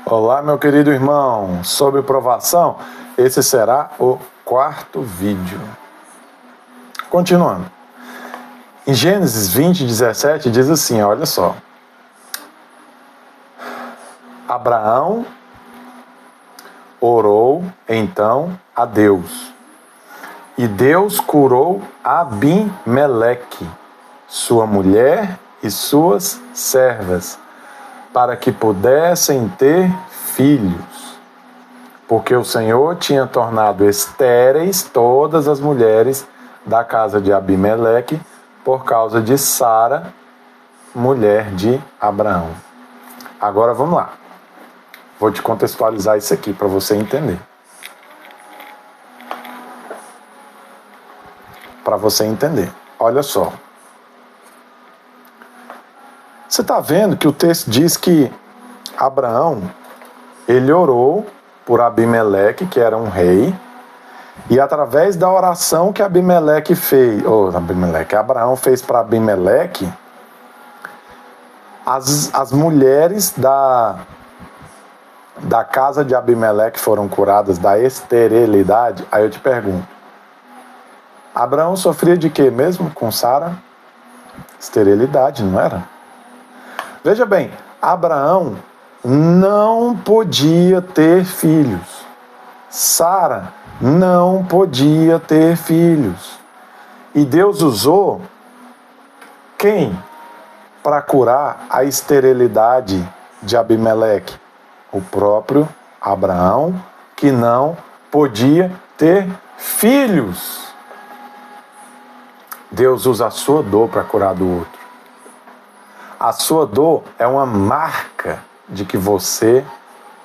Olá, meu querido irmão. Sobre provação, esse será o quarto vídeo. Continuando. Em Gênesis 20:17 diz assim, olha só. Abraão orou então a Deus. E Deus curou Abimeleque, sua mulher e suas servas, para que pudessem ter filhos, porque o Senhor tinha tornado estéreis todas as mulheres da casa de Abimeleque por causa de Sara, mulher de Abraão. Agora vamos lá. Vou te contextualizar isso aqui para você entender. Para você entender. Olha só. Você está vendo que o texto diz que Abraão, ele orou por Abimeleque, que era um rei, e através da oração que Abraão fez para Abimeleque, as mulheres da casa de Abimeleque foram curadas da esterilidade. Aí eu te pergunto, Abraão sofria de quê mesmo com Sara? Esterilidade, não era? Veja bem, Abraão não podia ter filhos. Sara não podia ter filhos. E Deus usou quem para curar a esterilidade de Abimeleque? O próprio Abraão, que não podia ter filhos. Deus usa a sua dor para curar do outro. A sua dor é uma marca de que você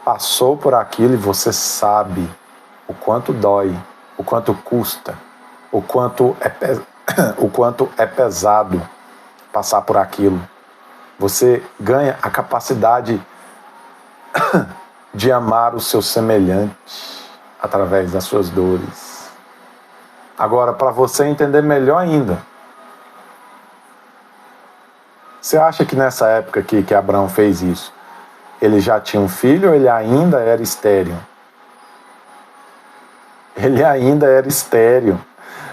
passou por aquilo e você sabe o quanto dói, o quanto custa, o quanto é pesado passar por aquilo. Você ganha a capacidade de amar o seu semelhante através das suas dores. Agora, para você entender melhor ainda, você acha que nessa época aqui que Abraão fez isso, ele já tinha um filho ou ele ainda era estéril? Ele ainda era estéril.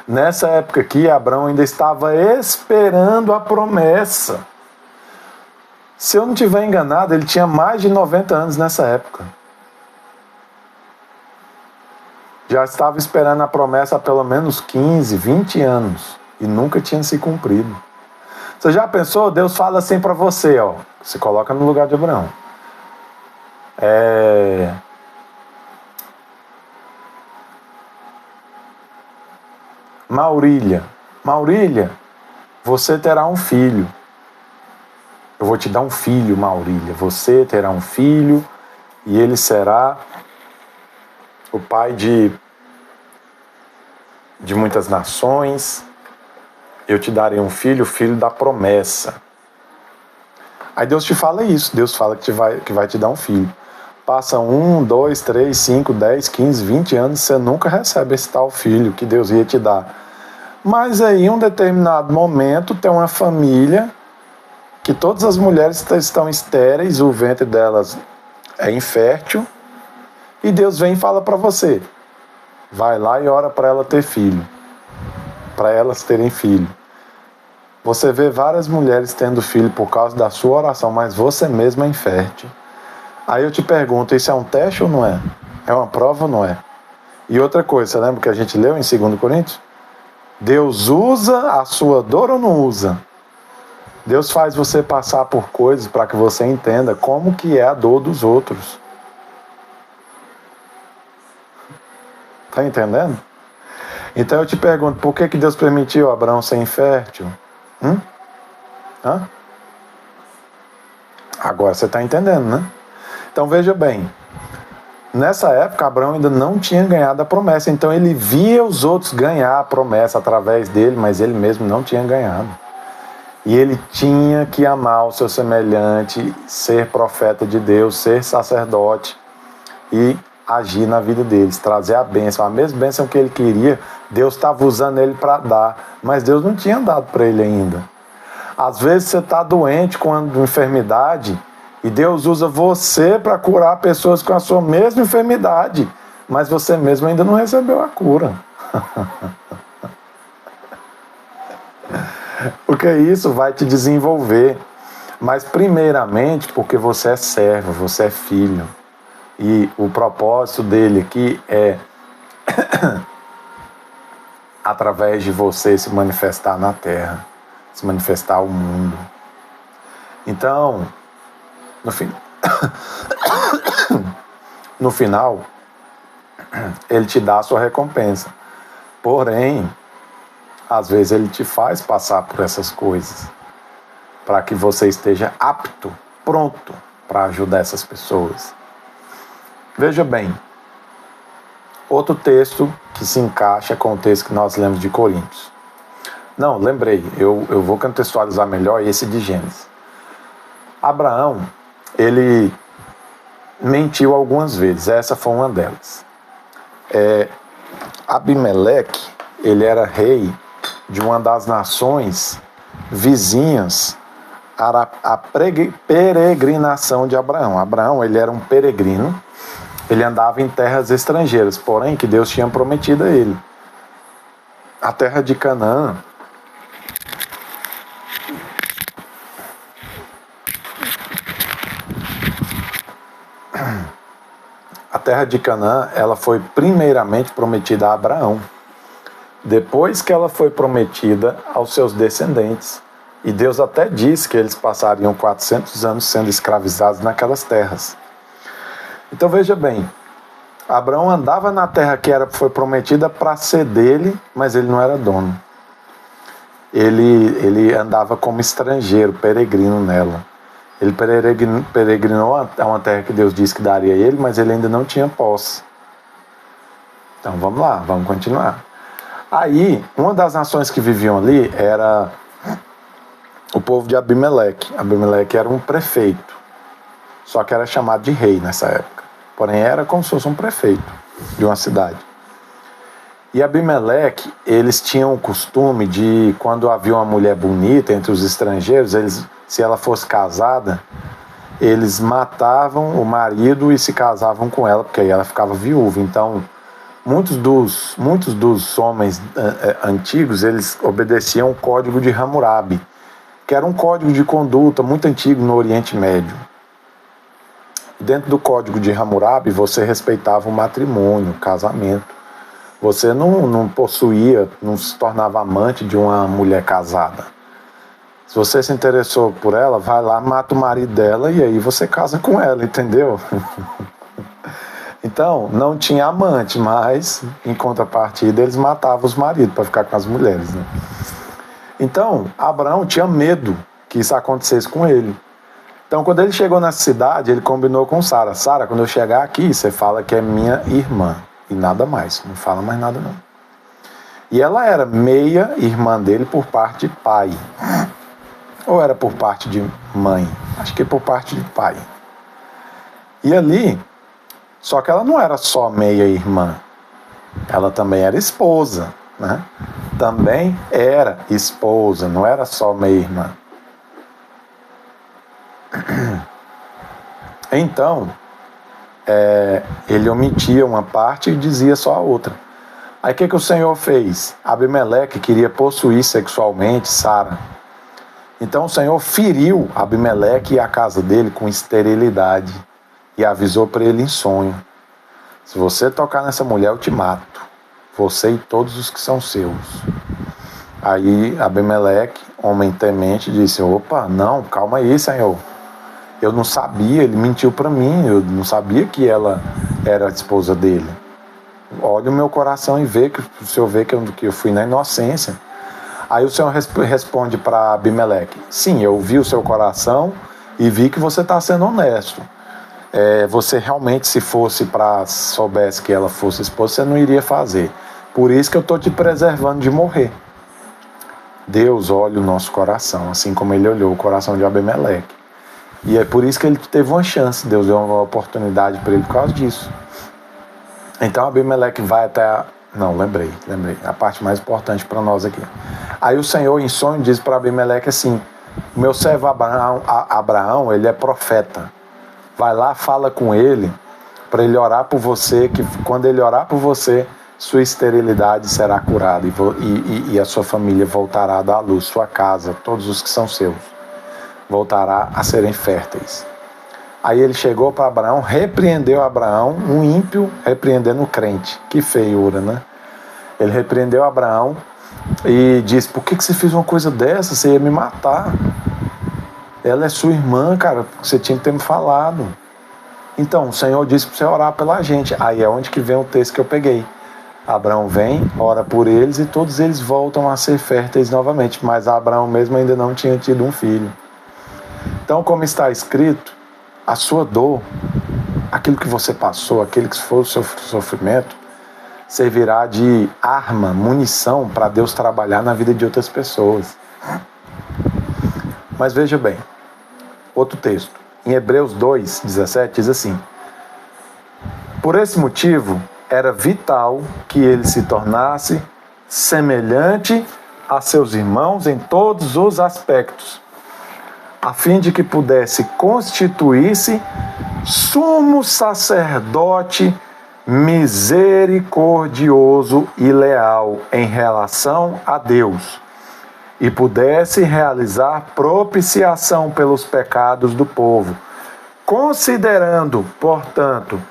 Nessa época aqui, Abraão ainda estava esperando a promessa. Se eu não estiver enganado, ele tinha mais de 90 anos nessa época. Já estava esperando a promessa há pelo menos 15, 20 anos. E nunca tinha se cumprido. Você já pensou? Deus fala assim para você, ó. Se coloca no lugar de Abraão. Maurília, você terá um filho. Eu vou te dar um filho, Maurília. Você terá um filho e ele será o pai de muitas nações. Eu te darei um filho, o filho da promessa. Aí Deus te fala isso. Deus fala que vai te dar um filho. Passa 1, 2, 3, 5, 10, 15, 20 anos, você nunca recebe esse tal filho que Deus ia te dar. Mas aí, em um determinado momento, tem uma família que todas as mulheres estão estéreis, o ventre delas é infértil, e Deus vem e fala para você, vai lá e ora para ela ter filho, para elas terem filho. Você vê várias mulheres tendo filho por causa da sua oração, mas você mesma é infértil. Aí eu te pergunto, isso é um teste ou não é? É uma prova ou não é? E outra coisa, você lembra que a gente leu em 2 Coríntios? Deus usa a sua dor ou não usa? Deus faz você passar por coisas para que você entenda como que é a dor dos outros. Tá entendendo? Então eu te pergunto, por que Deus permitiu Abraão ser infértil? Agora você está entendendo, né? Então veja bem, nessa época Abraão ainda não tinha ganhado a promessa, então ele via os outros ganhar a promessa através dele, mas ele mesmo não tinha ganhado. E ele tinha que amar o seu semelhante, ser profeta de Deus, ser sacerdote e agir na vida deles, trazer a bênção, a mesma bênção que ele queria, Deus estava usando ele para dar, mas Deus não tinha dado para ele ainda. Às vezes você está doente com uma enfermidade E Deus usa você para curar pessoas com a sua mesma enfermidade, mas você mesmo ainda não recebeu a cura. Porque isso vai te desenvolver. Mas primeiramente porque você é servo, você é filho. E o propósito dele aqui é através de você se manifestar na terra, se manifestar ao mundo. Então, no final, ele te dá a sua recompensa. Porém, às vezes ele te faz passar por essas coisas para que você esteja apto, pronto para ajudar essas pessoas. Veja bem, outro texto que se encaixa com o texto que nós lemos de Coríntios. Não, lembrei, eu vou contextualizar melhor esse de Gênesis. Abraão, ele mentiu algumas vezes, essa foi uma delas. Abimeleque, ele era rei de uma das nações vizinhas à peregrinação de Abraão. Abraão, ele era um peregrino, ele andava em terras estrangeiras, porém que Deus tinha prometido a ele. A terra de Canaã, ela foi primeiramente prometida a Abraão. Depois que ela foi prometida aos seus descendentes. E Deus até disse que eles passariam 400 anos sendo escravizados naquelas terras. Então veja bem, Abraão andava na terra que foi prometida para ser dele, mas ele não era dono. Ele andava como estrangeiro, peregrino nela. Ele peregrinou a uma terra que Deus disse que daria a ele, mas ele ainda não tinha posse. Então vamos lá, vamos continuar. Aí, uma das nações que viviam ali era o povo de Abimeleque. Abimeleque era um prefeito, só que era chamado de rei nessa época. Porém, era como se fosse um prefeito de uma cidade. E Abimeleque, eles tinham o costume de, quando havia uma mulher bonita entre os estrangeiros, se ela fosse casada, eles matavam o marido e se casavam com ela, porque aí ela ficava viúva. Então, muitos dos homens antigos, eles obedeciam o código de Hammurabi, que era um código de conduta muito antigo no Oriente Médio. Dentro do código de Hammurabi, você respeitava o matrimônio, o casamento. Você não possuía, não se tornava amante de uma mulher casada. Se você se interessou por ela, vai lá, mata o marido dela e aí você casa com ela, entendeu? Então, não tinha amante, mas, em contrapartida, eles matavam os maridos para ficar com as mulheres, né? Então, Abraão tinha medo que isso acontecesse com ele. Então, quando ele chegou nessa cidade, ele combinou com Sara. Sara, quando eu chegar aqui, você fala que é minha irmã. E nada mais, não fala mais nada não. E ela era meia irmã dele por parte de pai. Ou era por parte de mãe? Acho que por parte de pai. E ali, só que ela não era só meia irmã. Ela também era esposa, né? Também era esposa, não era só meia irmã. Então, ele omitia uma parte e dizia só a outra. Aí o que o Senhor fez? Abimeleque queria possuir sexualmente Sara. Então o Senhor feriu Abimeleque e a casa dele com esterilidade e avisou para ele em sonho: se você tocar nessa mulher, eu te mato, você e todos os que são seus. Aí Abimeleque, homem temente, disse: opa, não, calma aí, Senhor. Eu não sabia, ele mentiu para mim, eu não sabia que ela era a esposa dele. Olha o meu coração e vê, que o Senhor vê que eu fui na inocência. Aí o Senhor responde para Abimeleque: sim, eu vi o seu coração e vi que você está sendo honesto. Você realmente, se soubesse que ela fosse esposa, você não iria fazer. Por isso que eu estou te preservando de morrer. Deus olha o nosso coração, assim como ele olhou o coração de Abimeleque. E é por isso que ele teve uma chance, Deus deu uma oportunidade para ele por causa disso. Então Abimeleque vai até Não, lembrei, a parte mais importante para nós aqui. Aí o Senhor em sonho diz para Abimeleque assim: o meu servo Abraão, ele é profeta. Vai lá, fala com ele, para ele orar por você, que quando ele orar por você, sua esterilidade será curada e a sua família voltará a dar luz, sua casa, todos os que são seus, voltará a serem férteis. Aí ele chegou para Abraão, repreendeu Abraão, um ímpio repreendendo o crente. Que feiura, né? Ele repreendeu Abraão e disse: por que você fez uma coisa dessa? Você ia me matar. Ela é sua irmã, cara, você tinha que ter me falado. Então, o Senhor disse para você orar pela gente. Aí é onde que vem o texto que eu peguei. Abraão vem, ora por eles e todos eles voltam a ser férteis novamente. Mas Abraão mesmo ainda não tinha tido um filho. Então, como está escrito, a sua dor, aquilo que você passou, aquele que foi o seu sofrimento, servirá de arma, munição para Deus trabalhar na vida de outras pessoas. Mas veja bem, outro texto. Em Hebreus 2:17 diz assim: por esse motivo, era vital que ele se tornasse semelhante a seus irmãos em todos os aspectos, a fim de que pudesse constituir-se sumo sacerdote misericordioso e leal em relação a Deus, e pudesse realizar propiciação pelos pecados do povo, considerando, portanto,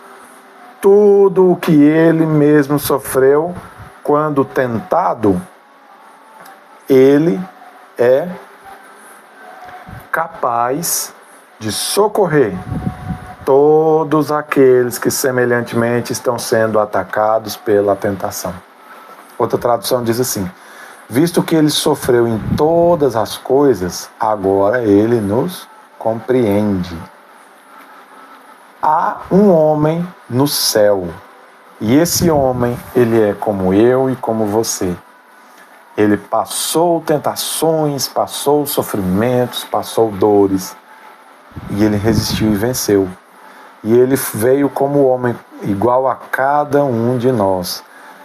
tudo o que ele mesmo sofreu quando tentado, ele é capaz de socorrer todos aqueles que semelhantemente estão sendo atacados pela tentação. Outra tradução diz assim: visto que ele sofreu em todas as coisas, agora ele nos compreende. Há um homem no céu, e esse homem, ele é como eu e como você. Ele passou tentações, passou sofrimentos, passou dores, e ele resistiu e venceu. E ele veio como homem, igual a cada um de nós.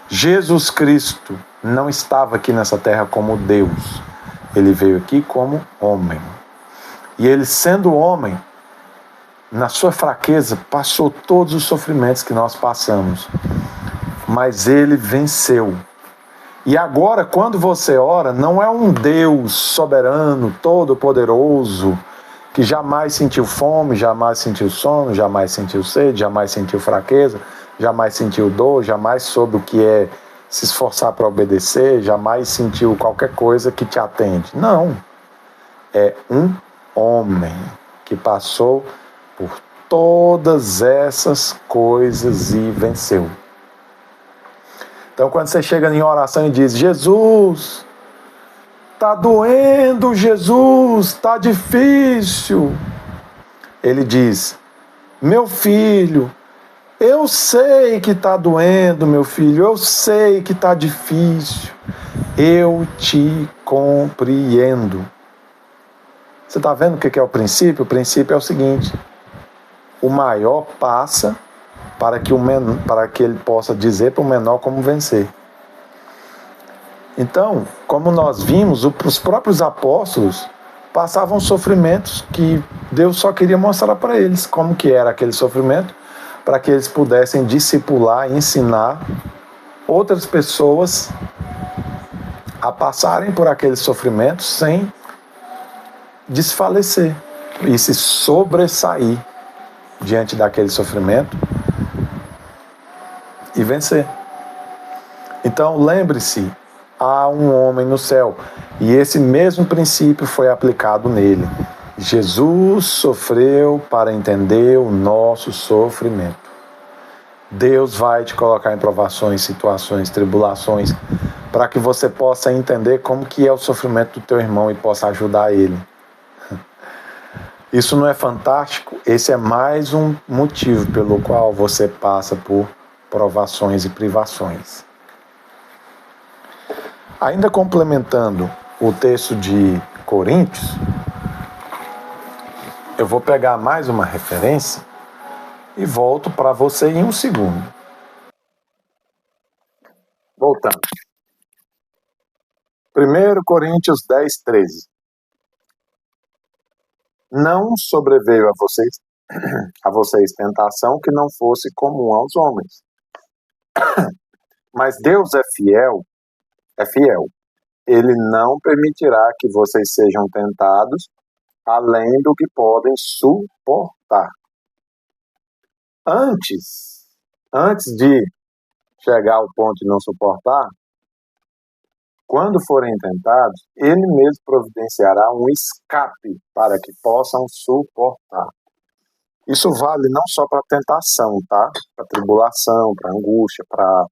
Jesus Cristo não estava aqui nessa terra como Deus. Ele veio aqui como homem. E ele, sendo homem, na sua fraqueza, passou todos os sofrimentos que nós passamos. Mas ele venceu. E agora, quando você ora, não é um Deus soberano, todo-poderoso, que jamais sentiu fome, jamais sentiu sono, jamais sentiu sede, jamais sentiu fraqueza, jamais sentiu dor, jamais soube o que é se esforçar para obedecer, jamais sentiu qualquer coisa que te atende. Não. É um homem que passou por todas essas coisas e venceu. Então, quando você chega em oração e diz: Jesus, tá doendo, Jesus, tá difícil. Ele diz: meu filho, eu sei que tá doendo, meu filho, eu sei que tá difícil. Eu te compreendo. Você está vendo o que é o princípio? O princípio é o seguinte: o maior passa para que ele possa dizer para o menor como vencer. Então, como nós vimos, os próprios apóstolos passavam sofrimentos que Deus só queria mostrar para eles como que era aquele sofrimento, para que eles pudessem discipular e ensinar outras pessoas a passarem por aqueles sofrimentos sem desfalecer e se sobressair diante daquele sofrimento e vencer. Então, lembre-se, há um homem no céu, e esse mesmo princípio foi aplicado nele. Jesus sofreu para entender o nosso sofrimento. Deus vai te colocar em provações, situações, tribulações, para que você possa entender como que é o sofrimento do teu irmão e possa ajudar ele. Isso não é fantástico? Esse é mais um motivo pelo qual você passa por provações e privações. Ainda complementando o texto de Coríntios, eu vou pegar mais uma referência e volto para você em um segundo. Voltando. 1 Coríntios 10:13. Não sobreveio a vocês a vocês tentação que não fosse comum aos homens. Mas Deus é fiel. Ele não permitirá que vocês sejam tentados além do que podem suportar. Antes de chegar ao ponto de não suportar, quando forem tentados, ele mesmo providenciará um escape para que possam suportar. Isso vale não só para tentação, tá? Para tribulação, para angústia, para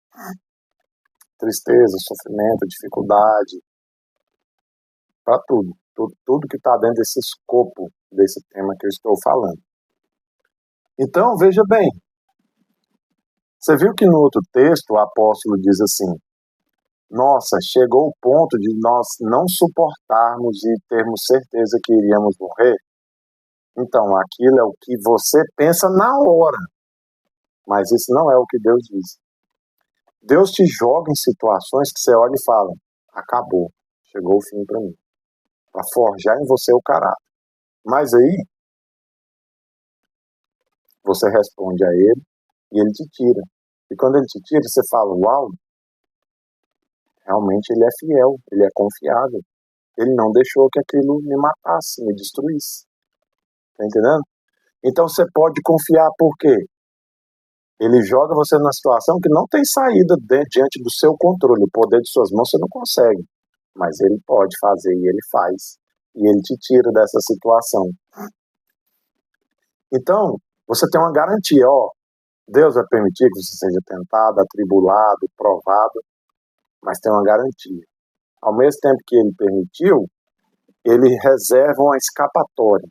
tristeza, sofrimento, dificuldade, para tudo. Tudo que está dentro desse escopo desse tema que eu estou falando. Então, veja bem, você viu que no outro texto o apóstolo diz assim: nossa, chegou o ponto de nós não suportarmos e termos certeza que iríamos morrer? Então, aquilo é o que você pensa na hora, mas isso não é o que Deus diz. Deus te joga em situações que você olha e fala: acabou, chegou o fim para mim, para forjar em você o caráter. Mas aí, você responde a ele e ele te tira. E quando ele te tira, você fala: uau, realmente ele é fiel, ele é confiável. Ele não deixou que aquilo me matasse, me destruísse. Tá entendendo? Então você pode confiar, por quê? Ele joga você numa situação que não tem saída diante do seu controle. O poder de suas mãos você não consegue. Mas ele pode fazer e ele faz. E ele te tira dessa situação. Então, você tem uma garantia, ó. Deus vai permitir que você seja tentado, atribulado, provado, mas tem uma garantia. Ao mesmo tempo que ele permitiu, ele reserva uma escapatória.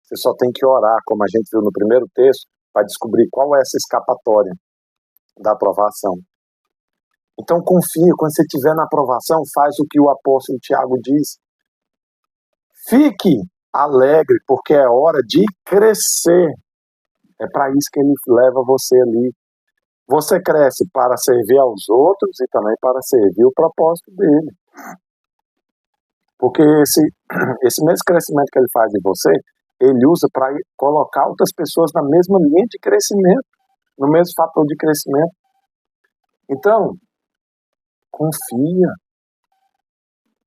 Você só tem que orar, como a gente viu no primeiro texto, para descobrir qual é essa escapatória da aprovação. Então confia, quando você estiver na aprovação, faz o que o apóstolo Tiago diz. Fique alegre, porque é hora de crescer. É para isso que ele leva você ali. Você cresce para servir aos outros e também para servir o propósito dele. Porque esse mesmo crescimento que ele faz em você, ele usa para colocar outras pessoas na mesma linha de crescimento, no mesmo fator de crescimento. Então, confia.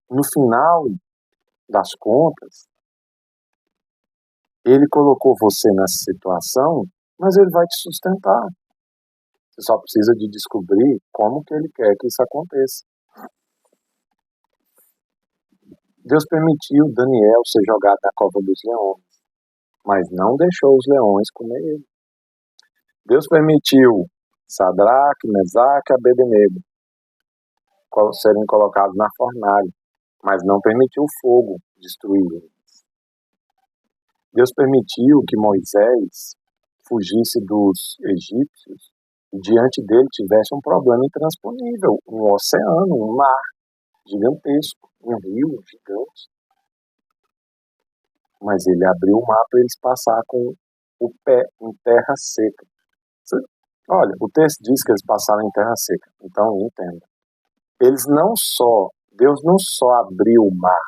No final das contas, ele colocou você nessa situação, mas ele vai te sustentar. Você só precisa de descobrir como que ele quer que isso aconteça. Deus permitiu Daniel ser jogado na cova dos leões, mas não deixou os leões comer ele. Deus permitiu Sadraque, Mesaque e Abednego serem colocados na fornalha, mas não permitiu o fogo destruí-los. Deus permitiu que Moisés fugisse dos egípcios e diante dele tivesse um problema intransponível, um oceano, um mar gigantesco, um rio gigante. Mas ele abriu o mar para eles passar com o pé em terra seca. Olha, o texto diz que eles passaram em terra seca, então entenda. Deus não só abriu o mar,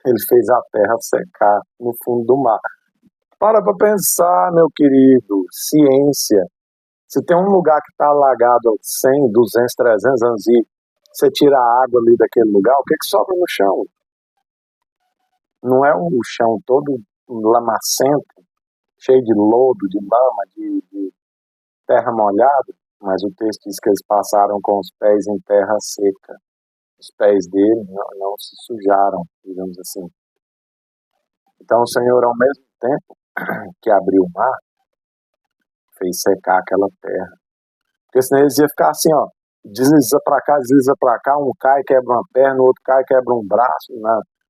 ele fez a terra secar no fundo do mar. Para pensar, meu querido, ciência. Se tem um lugar que está alagado há 100, 200, 300 anos e você tira a água ali daquele lugar, o que sobra no chão? Não é o chão todo lamacento, cheio de lodo, de lama, de terra molhada, mas o texto diz que eles passaram com os pés em terra seca. Os pés dele não se sujaram, digamos assim. Então o Senhor, ao mesmo tempo que abriu o mar, fez secar aquela terra. Porque senão eles iam ficar assim, ó, desliza para cá, um cai, quebra uma perna, o outro cai, quebra um braço,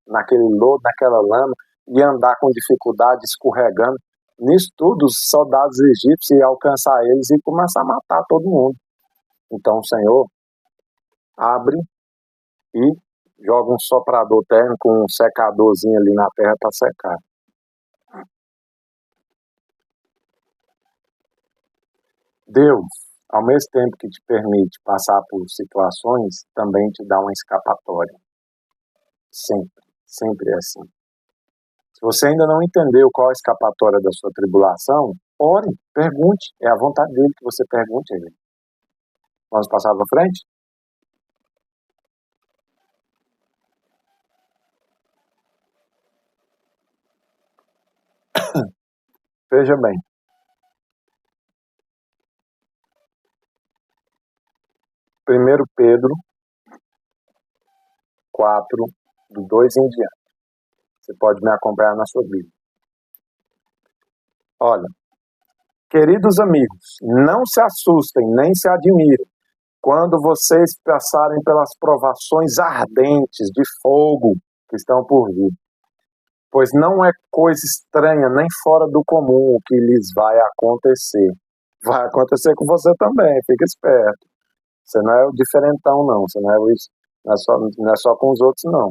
naquele lodo, naquela lama, e andar com dificuldade, escorregando. Nisso tudo, os soldados egípcios iam alcançar eles e começar a matar todo mundo. Então o Senhor abre e joga um soprador térmico com um secadorzinho ali na terra para secar. Deus, ao mesmo tempo que te permite passar por situações, também te dá uma escapatória. Sempre, sempre é assim. Se você ainda não entendeu qual a escapatória da sua tribulação, ore, pergunte. É a vontade dele que você pergunte a ele. Vamos passar para frente? Veja bem. Primeiro Pedro 4, do 2 em diante. Você pode me acompanhar na sua Bíblia. Olha, queridos amigos, não se assustem, nem se admirem, quando vocês passarem pelas provações ardentes de fogo que estão por vir. Pois não é coisa estranha nem fora do comum o que lhes vai acontecer. Vai acontecer com você também, fica esperto. Você não é o diferentão, não. Você não é isso. Não é só com os outros, não.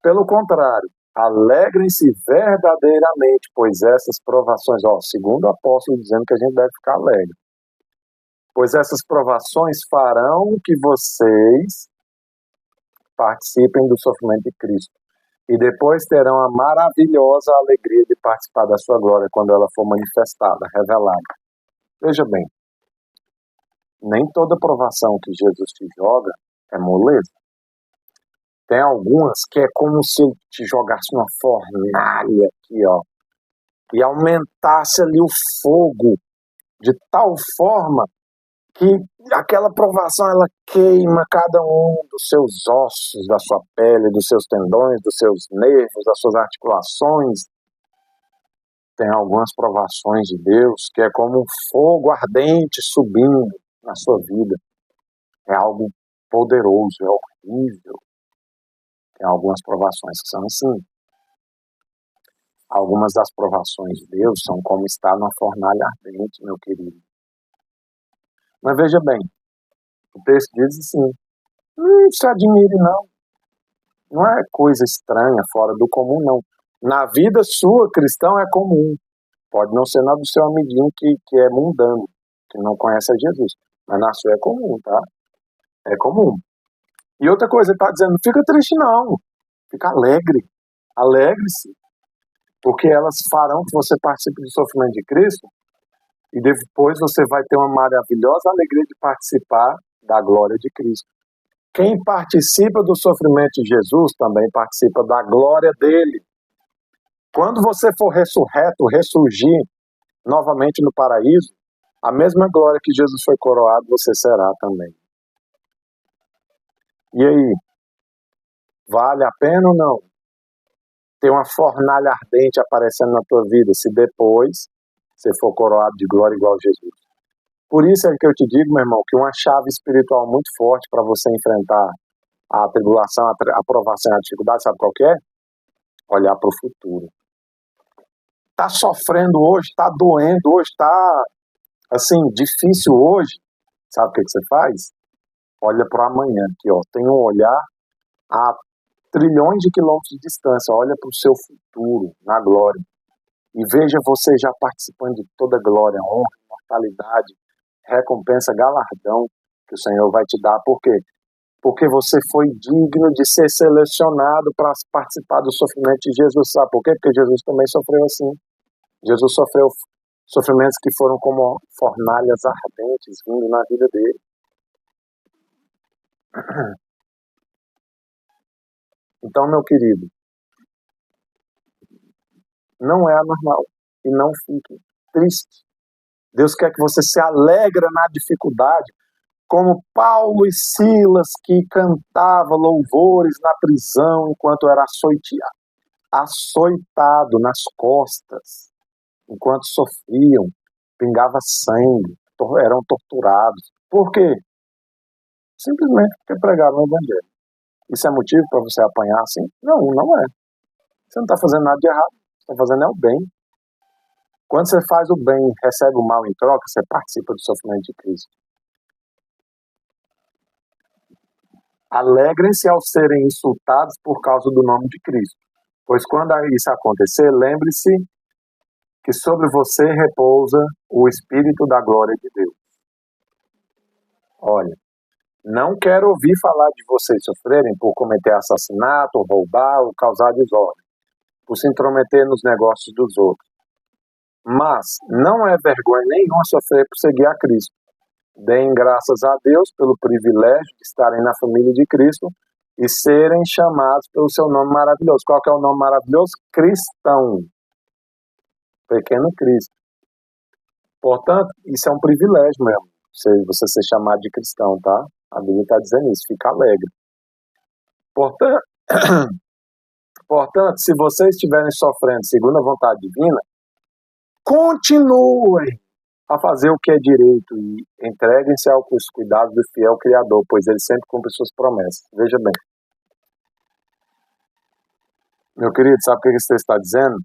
Pelo contrário, alegrem-se verdadeiramente, pois essas provações, segundo o apóstolo dizendo que a gente deve ficar alegre, pois essas provações farão que vocês participem do sofrimento de Cristo e depois terão a maravilhosa alegria de participar da sua glória quando ela for manifestada, revelada. Veja bem, nem toda provação que Jesus te joga é moleza. Tem algumas que é como se ele te jogasse uma fornalha aqui, e aumentasse ali o fogo de tal forma que aquela provação ela queima cada um dos seus ossos, da sua pele, dos seus tendões, dos seus nervos, das suas articulações. Tem algumas provações de Deus que é como um fogo ardente subindo na sua vida. É algo poderoso, é horrível. Tem algumas provações que são assim. Algumas das provações de Deus são como estar numa fornalha ardente, meu querido. Mas veja bem, o texto diz assim, não se admire não. Não é coisa estranha, fora do comum, não. Na vida sua, cristão é comum. Pode não ser na do seu amiguinho que é mundano, que não conhece a Jesus. Mas na sua é comum, tá? É comum. E outra coisa, ele está dizendo, não fica triste não. Fica alegre. Alegre-se. Porque elas farão que você participe do sofrimento de Cristo e depois você vai ter uma maravilhosa alegria de participar da glória de Cristo. Quem participa do sofrimento de Jesus também participa da glória dele. Quando você for ressurreto, ressurgir novamente no paraíso, a mesma glória que Jesus foi coroado, você será também. E aí, vale a pena ou não ter uma fornalha ardente aparecendo na tua vida, se depois você for coroado de glória igual a Jesus? Por isso é que eu te digo, meu irmão, que uma chave espiritual muito forte para você enfrentar a tribulação, a provação e a dificuldade, sabe qual que é? Olhar para o futuro. Tá sofrendo hoje, tá doendo hoje, tá assim, difícil hoje. Sabe o que você faz? Olha para o amanhã, aqui, tem um olhar a trilhões de quilômetros de distância, olha para o seu futuro, na glória. E veja você já participando de toda glória, honra, imortalidade, recompensa, galardão que o Senhor vai te dar. Por quê? Porque você foi digno de ser selecionado para participar do sofrimento de Jesus. Sabe por quê? Porque Jesus também sofreu assim. Jesus sofreu sofrimentos que foram como fornalhas ardentes vindo na vida dele. Então, meu querido, não é anormal e não fique triste. Deus quer que você se alegre na dificuldade, como Paulo e Silas, que cantava louvores na prisão enquanto era açoitado nas costas, enquanto sofriam, pingava sangue, eram torturados. Por quê? Simplesmente porque pregavam o evangelho. Isso é motivo para você apanhar assim? Não, não é. Você não está fazendo nada de errado, você está fazendo o bem. Quando você faz o bem e recebe o mal em troca, você participa do sofrimento de Cristo. Alegrem-se ao serem insultados por causa do nome de Cristo. Pois quando isso acontecer, lembre-se que sobre você repousa o Espírito da glória de Deus. Olha, não quero ouvir falar de vocês sofrerem por cometer assassinato, roubar ou causar desordem. por se intrometer nos negócios dos outros. Mas não é vergonha nenhuma sofrer por seguir a Cristo. Deem graças a Deus pelo privilégio de estarem na família de Cristo e serem chamados pelo seu nome maravilhoso. Qual que é o nome maravilhoso? Cristão. Pequeno Cristo. Portanto, isso é um privilégio mesmo, você ser chamado de cristão, tá? A Bíblia está dizendo isso, fica alegre. Portanto, se vocês estiverem sofrendo segundo a vontade divina, continuem a fazer o que é direito e entreguem-se aos cuidados do fiel Criador, pois ele sempre cumpre suas promessas. Veja bem. Meu querido, sabe o que esse texto está dizendo?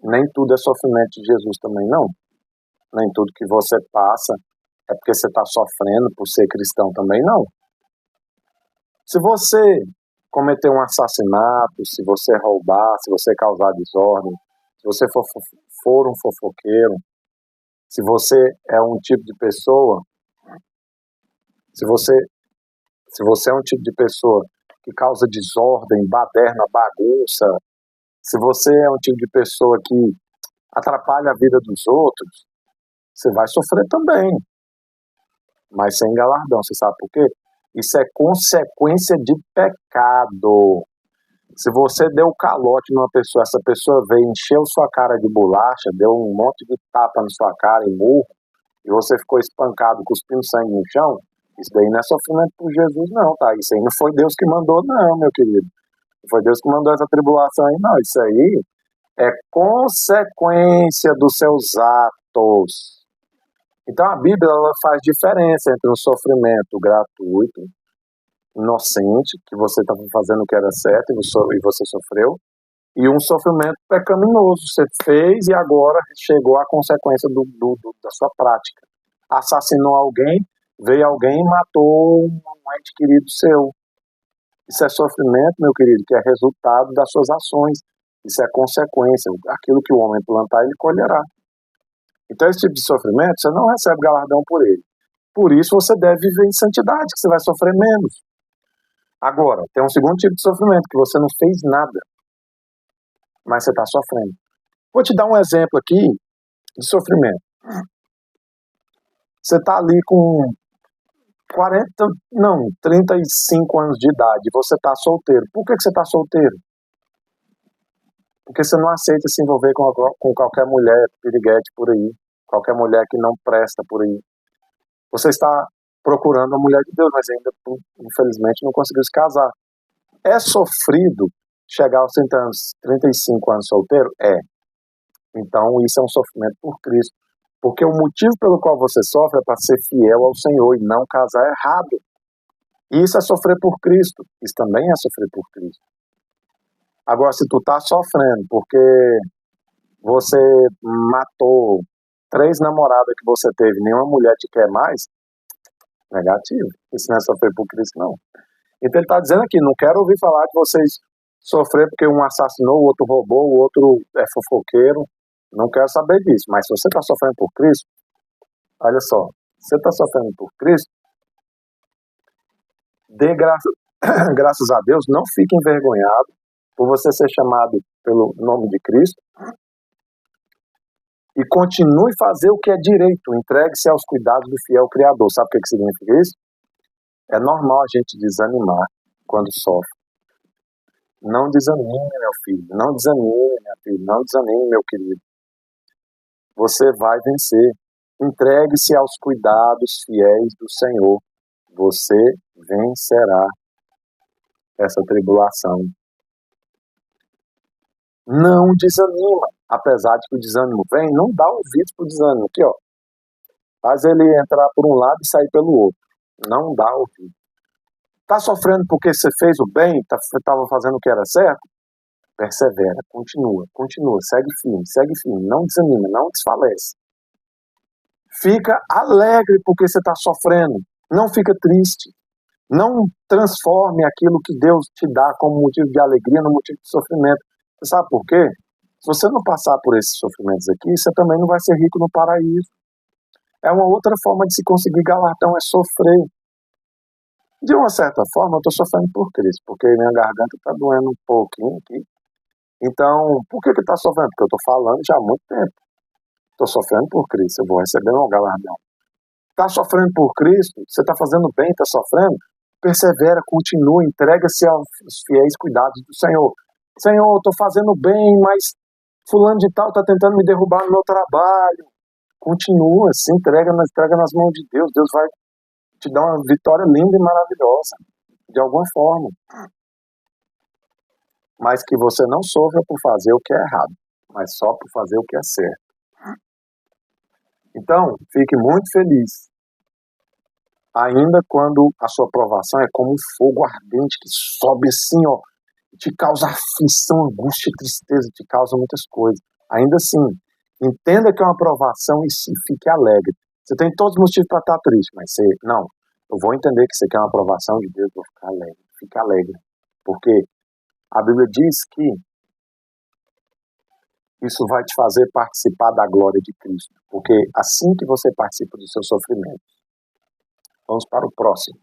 Nem tudo é sofrimento de Jesus também, não. Nem tudo que você passa é porque você está sofrendo por ser cristão também, não. Se você cometer um assassinato, se você roubar, se você causar desordem, se você for um fofoqueiro, se você é um tipo de pessoa, se você é um tipo de pessoa que causa desordem, baderna, bagunça, se você é um tipo de pessoa que atrapalha a vida dos outros, você vai sofrer também, mas sem galardão. Você sabe por quê? Isso é consequência de pecado. Se você deu calote numa pessoa, essa pessoa veio, encheu sua cara de bolacha, deu um monte de tapa na sua cara e murro, e você ficou espancado, cuspindo sangue no chão, isso daí não é sofrimento por Jesus, não, tá? Isso aí não foi Deus que mandou, não, meu querido. Não foi Deus que mandou essa tribulação aí, não. Isso aí é consequência dos seus atos. Então a Bíblia ela faz diferença entre um sofrimento gratuito, inocente, que você estava fazendo o que era certo e você sofreu, e um sofrimento pecaminoso. Você fez e agora chegou a consequência da sua prática. Assassinou alguém, veio alguém e matou um ente querido seu. Isso é sofrimento, meu querido, que é resultado das suas ações. Isso é consequência. Aquilo que o homem plantar, ele colherá. Então, esse tipo de sofrimento, você não recebe galardão por ele. Por isso, você deve viver em santidade, que você vai sofrer menos. Agora, tem um segundo tipo de sofrimento, que você não fez nada, mas você está sofrendo. Vou te dar um exemplo aqui de sofrimento. Você está ali com 35 anos de idade, você está solteiro. Por que você está solteiro? Porque você não aceita se envolver com qualquer mulher piriguete por aí, qualquer mulher que não presta por aí. Você está procurando uma mulher de Deus, mas ainda, infelizmente, não conseguiu se casar. É sofrido chegar aos 35 anos solteiro? É. Então, isso é um sofrimento por Cristo. Porque o motivo pelo qual você sofre é para ser fiel ao Senhor e não casar errado. E isso é sofrer por Cristo. Isso também é sofrer por Cristo. Agora, se tu tá sofrendo porque você matou 3 namoradas que você teve, nenhuma mulher te quer mais, negativo. Isso não é sofrer por Cristo, não. Então ele está dizendo aqui, não quero ouvir falar de vocês sofrer porque um assassinou, o outro roubou, o outro é fofoqueiro. Não quero saber disso. Mas se você está sofrendo por Cristo, olha só, se você está sofrendo por Cristo, dê graças a Deus, não fique envergonhado por você ser chamado pelo nome de Cristo e continue a fazer o que é direito, entregue-se aos cuidados do fiel Criador. Sabe o que significa isso? É normal a gente desanimar quando sofre. Não desanime, meu filho, não desanime, minha filha, não desanime, meu querido. Você vai vencer. Entregue-se aos cuidados fiéis do Senhor. Você vencerá essa tribulação. Não desanima. Apesar de que o desânimo vem, não dá ouvidos para o desânimo. Aqui, ó. Faz ele entrar por um lado e sair pelo outro. Não dá ouvido. Está sofrendo porque você fez o bem, estava fazendo o que era certo? Persevera, continua, segue firme, não desanima, não desfalece. Fica alegre porque você está sofrendo, não fica triste. Não transforme aquilo que Deus te dá como motivo de alegria no motivo de sofrimento. Você sabe por quê? Se você não passar por esses sofrimentos aqui, você também não vai ser rico no paraíso. É uma outra forma de se conseguir galardão, é sofrer. De uma certa forma, eu estou sofrendo por Cristo, porque minha garganta está doendo um pouquinho aqui. Então, por que está sofrendo? Porque eu estou falando já há muito tempo. Estou sofrendo por Cristo, eu vou receber um galardão. Está sofrendo por Cristo, você está fazendo bem, está sofrendo, persevera, continua, entrega-se aos fiéis cuidados do Senhor. Senhor, estou fazendo bem, mas fulano de tal está tentando me derrubar no meu trabalho. Continua, se entrega nas mãos de Deus. Deus vai te dar uma vitória linda e maravilhosa, de alguma forma. Mas que você não sofra por fazer o que é errado, mas só por fazer o que é certo. Então, fique muito feliz, ainda quando a sua provação é como um fogo ardente que sobe assim, ó, te causa aflição, angústia, tristeza, te causa muitas coisas. Ainda assim, entenda que é uma provação e fique alegre. Você tem todos os motivos para estar triste, mas não, eu vou entender que isso aqui é uma provação de Deus, vou ficar alegre. Fique alegre, porque a Bíblia diz que isso vai te fazer participar da glória de Cristo, porque assim que você participa do seu sofrimento. Vamos para o próximo.